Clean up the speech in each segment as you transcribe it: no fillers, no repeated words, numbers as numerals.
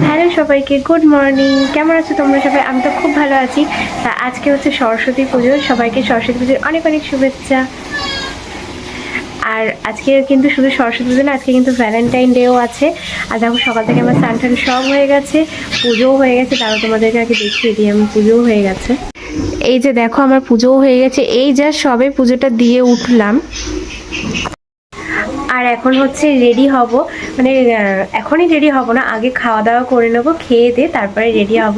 Hello সবাইকে, good morning. কেমন আছো তোমরা সবাই? আমি তো খুব ভালো আছি। তা আজকে হচ্ছে সরস্বতী পুজো, সবাইকে সরস্বতী পুজোর অনেক অনেক শুভেচ্ছা। আর আজকে কিন্তু শুধু সরস্বতী পুজো না, আজকে কিন্তু ভ্যালেন্টাইন ডেও আছে। আর দেখো সকাল থেকে আমার স্নান টান সব হয়ে গেছে, পুজোও হয়ে গেছে। তারপর তোমাদেরকে আগে দেখিয়ে দিই আমি পুজোও হয়ে গেছে। এই যে দেখো আমার পুজোও হয়ে গেছে, এই জাস্ট সবে পুজোটা দিয়ে উঠলাম। আর এখন হচ্ছে রেডি হব, মানে এখনই রেডি হব না, আগে খাওয়া দাওয়া করে নেবো, খেয়ে দিয়ে তারপরে রেডি হব।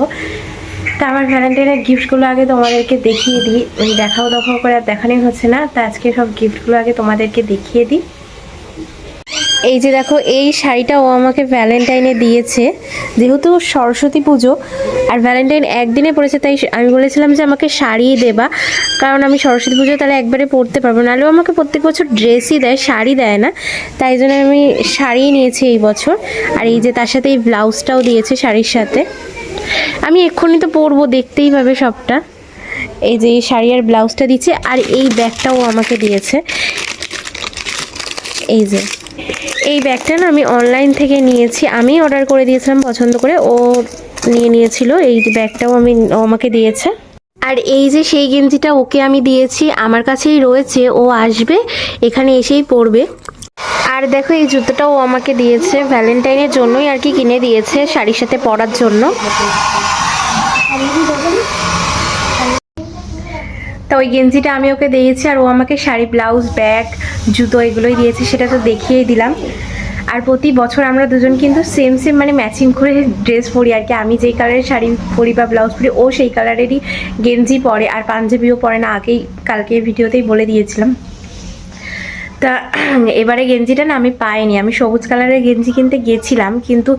তা আমার ভ্যালেন্টাইনের গিফটগুলো আগে তোমাদেরকে দেখিয়ে দিই। দেখাও করে আর দেখানোই হচ্ছে না, তা আজকে সব গিফটগুলো আগে তোমাদেরকে দেখিয়ে দিই। এই যে দেখো, এই শাড়িটা ও আমাকে ভ্যালেন্টাইনে দিয়েছে, যেহেতু সরস্বতী পুজো আর ভ্যালেন্টাইন একদিনে পড়েছে, তাই আমি বলেছিলাম যে আমাকে শাড়ি দেবা, কারণ আমি সরস্বতী পুজো তাহলে একবারে পরতে পারবো, নাহলেও আমাকে প্রত্যেক বছর ড্রেসই দেয়, শাড়ি দেয় না। তাই জন্য আমি শাড়ি নিয়েছি এই বছর। আর এই যে তার সাথে এই ব্লাউজটাও দিয়েছে শাড়ির সাথে। আমি এক্ষুনি তো পরবো, দেখতেই পাবে সবটা। এই যে এই শাড়ি আর ব্লাউজটা দিচ্ছে, আর এই ব্যাগটাও আমাকে দিয়েছে। এই যে এই ব্যাগটা না আমি অনলাইন থেকে নিয়েছি, আমি অর্ডার করে দিয়েছিলাম পছন্দ করে, ও নিয়ে নিয়েছিল। এই ব্যাগটাও আমাকে দিয়েছে। আর এই যে সেই গেঞ্জিটা ওকে আমি দিয়েছি, আমার কাছেই রয়েছে, ও আসবে এখানে এসেই পরবে। আর দেখো এই জুতোটাও ও আমাকে দিয়েছে, ভ্যালেন্টাইনের জন্যই আর কি কিনে দিয়েছে, শাড়ির সাথে পরার জন্য। তা ওই গেঞ্জিটা আমি ওকে দিয়েছি, আর ও আমাকে শাড়ি, ব্লাউজ, ব্যাগ, জুতো এগুলোই দিয়েছে, সেটা তো দেখিয়েই দিলাম। আর প্রতি বছর আমরা দুজন কিন্তু সেম মানে ম্যাচিং করে ড্রেস পরি আর কি। আমি যেই কালারের শাড়ি পরি বা ব্লাউজ পরি, ও সেই কালারেরই গেঞ্জি পরে, আর পাঞ্জাবিও পরে না, আগেই কালকে ভিডিওতেই বলে দিয়েছিলাম। তা এবারে গেঞ্জিটা না আমি পাইনি, আমি সবুজ কালারের গেঞ্জি কিনতে গেছিলাম, কিন্তু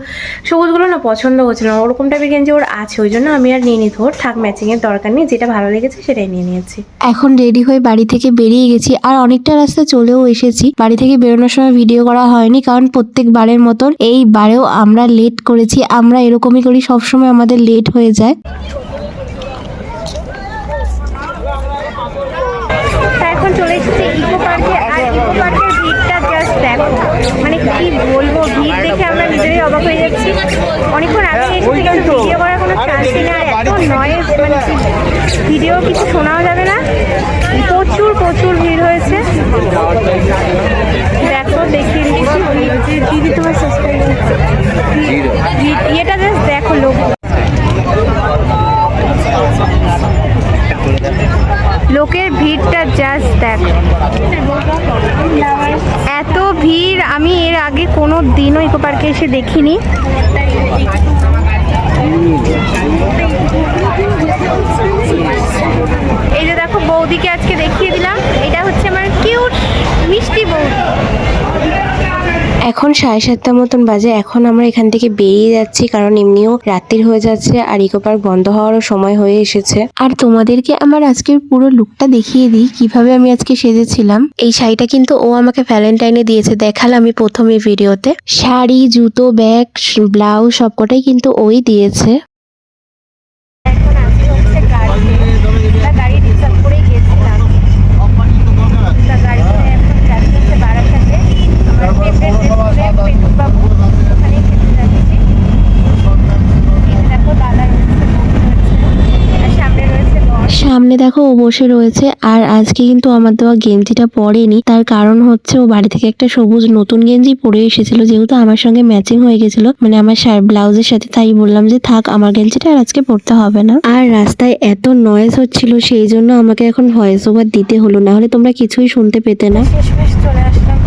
সবুজগুলো না পছন্দ হচ্ছিল না, ওরকম টাইপের গেঞ্জি ওর আছে, ওই জন্য আমি আর নিয়ে নিতে, ওর থাক, ম্যাচিংয়ের দরকার নেই, যেটা ভালো লেগেছে সেটাই নিয়ে নিয়েছি। এখন রেডি হয়ে বাড়ি থেকে বেরিয়ে গেছি, আর অনেকটা রাস্তা চলেও এসেছি। বাড়ি থেকে বেরোনোর সময় ভিডিও করা হয়নি, কারণ প্রত্যেকবারের মতন এই বারেও আমরা লেট করেছি। আমরা এরকমই করি, সবসময় আমাদের লেট হয়ে যায়। এখন চলে এসেছি ইকো পার্কে, আর ইকো পার্কের ভিড়টা জাস্ট দেখো, মানে কি বলবো, ভিড় দেখে আমরা নিজেরাই অবাক হয়ে যাচ্ছি। অনেকক্ষণ আগে এসেছি, কিন্তু ভিডিও করার কোনো চান্সই না, আর এত নয়েজ, মানে ভিডিও কিছু শোনাও যাবে না, প্রচুর প্রচুর ভিড় হয়েছে। দেখো দেখিয়ে দিচ্ছি, দিদি তোমার ইয়েটা জাস্ট দেখো, লোকের ভিড়টা জাস্ট দেখো, এত ভিড় আমি এর আগে কোনো দিনও ইকো পার্কে এসে দেখিনি। এই যে দেখো বৌদিকে আজকে দেখিয়ে দিলাম, এটা হচ্ছে আমার কিউট মিষ্টি বৌদি। এখন 7:30 মতন বাজে, এখন আমরা এখান থেকে বেরিয়ে যাচ্ছি, কারণ এমনিও রাত্রির হয়ে যাচ্ছে, আর ইকো পার্ক বন্ধ হওয়ারও সময় হয়ে এসেছে। আর তোমাদেরকে আমার আজকের পুরো লুকটা দেখিয়ে দিই, কিভাবে আমি আজকে সেজেছিলাম। এই শাড়িটা কিন্তু ও আমাকে ভ্যালেন্টাইনে দিয়েছে, দেখালাম আমি প্রথমে ভিডিওতে। শাড়ি, জুতো, ব্যাগ, ব্লাউজ সবকটাই কিন্তু ওই দিয়েছে। সামনে দেখো ও বসে রয়েছে, আর আজকে কিন্তু আমার দেওয়া গেঞ্জিটা পরেনি, তার কারণ হচ্ছে ও বাড়ি থেকে একটা সবুজ নতুন গেঞ্জি পরে এসেছিল, যেহেতু আমার সঙ্গে ম্যাচিং হয়ে গেছিল, মানে আমার ব্লাউজের সাথে, তাই বললাম যে থাক, আমার গেঞ্জিটা আর আজকে পরতে হবে না। আর রাস্তায় এত নয়েজ হচ্ছিল, সেই জন্য আমাকে এখন ভয়েস ওভার দিতে হলো, না হলে তোমরা কিছুই শুনতে পেতে না। চলে আসলাম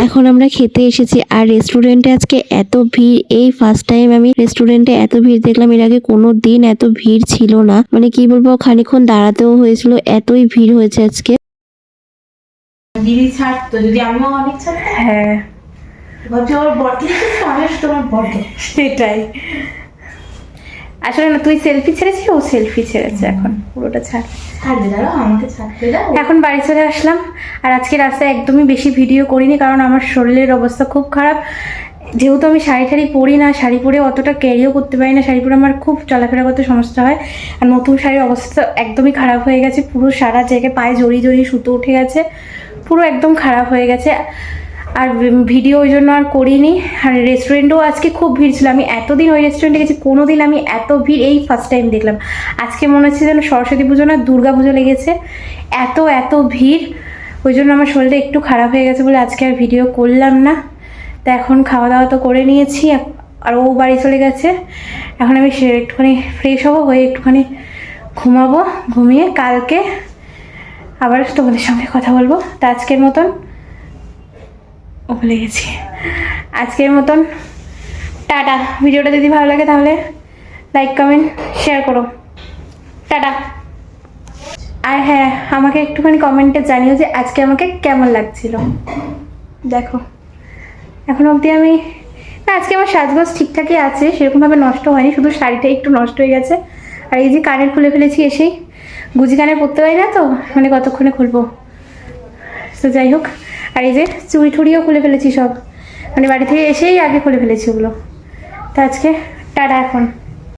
এখন আমরা খেতে এসেছি, আর রেস্টুরেন্টে আজকে এত ভিড়, এই ফার্স্ট টাইম আমি রেস্টুরেন্টে এত ভিড় দেখলাম, এর আগে কোনো দিন এত ভিড় ছিল না, মানে কি বলবো, খানিকক্ষণ দাঁড়াতেও হয়েছিল, এতই ভিড় হয়েছে আজকে। দিদি ছাড়তো, যদি আমিও অনেক ছাড়তো, হ্যাঁ ভাবছি ওর বটে তোমার বটে, সেটাই। আসলে না, তুই সেলফি ছেড়েছিস, ও সেলফি ছেড়েছে, এখন পুরোটা ছাড়বে, দাঁড়াও আমাকে ছাড়তে দাও। এখন বাড়ি চলে আসলাম, আর আজকে রাস্তায় একদমই বেশি ভিডিও করিনি, কারণ আমার শরীরের অবস্থা খুব খারাপ। যেহেতু আমি শাড়ি টাড়ি পরি না, শাড়ি পরে অতটা ক্যারিও করতে পারি না, শাড়ি পরে আমার খুব চলাফেরা করতে সমস্যা হয়। আর নতুন শাড়ির অবস্থা একদমই খারাপ হয়ে গেছে, পুরো সারা জায়গায় পায়ে জড়িয়ে জড়িয়ে সুতো উঠে গেছে, পুরো একদম খারাপ হয়ে গেছে। আর ভিডিও ওই জন্য আর করিনি। আর রেস্টুরেন্টেও আজকে খুব ভিড় ছিল, আমি এতদিন ওই রেস্টুরেন্টে গেছি, কোনো দিন আমি এত ভিড় এই ফার্স্ট টাইম দেখলাম। আজকে মনে হচ্ছে যেন সরস্বতী পুজো না দুর্গা পুজো লেগেছে, এত এত ভিড়। ওই জন্য আমার শরীরটা একটু খারাপ হয়ে গেছে বলে আজকে আর ভিডিও করলাম না। তা এখন খাওয়া দাওয়া তো করে নিয়েছি, আর ও বাড়ি চলে গেছে। এখন আমি একটুখানি ফ্রেশ হবো, হয়ে একটুখানি ঘুমাবো, ঘুমিয়ে কালকে আবার তোমাদের সঙ্গে কথা বলবো। তা আজকের মতন ভুলে গেছি, আজকের মতন টাটা। ভিডিওটা যদি ভালো লাগে তাহলে লাইক কমেন্ট শেয়ার করো, টাটা। আর হ্যাঁ, আমাকে একটুখানি কমেন্টে জানিও যে আজকে আমাকে কেমন লাগছিল। দেখো এখন অবধি আমি না, আজকে আমার সাজগোজ ঠিকঠাকই আছে, সেরকমভাবে নষ্ট হয়নি, শুধু শাড়িটা একটু নষ্ট হয়ে গেছে। আর এই যে কানের খুলে ফেলেছি, এসেই গুজি কানে পরতে পারি না তো, মানে কতক্ষণে খুলবো, তো যাই হোক। আর এই যে চুড়ি ঠুড়িও খুলে ফেলেছি সব, মানে বাড়ি থেকে এসেই আগে খুলে ফেলেছি ওগুলো। তো আজকে টাটা এখন।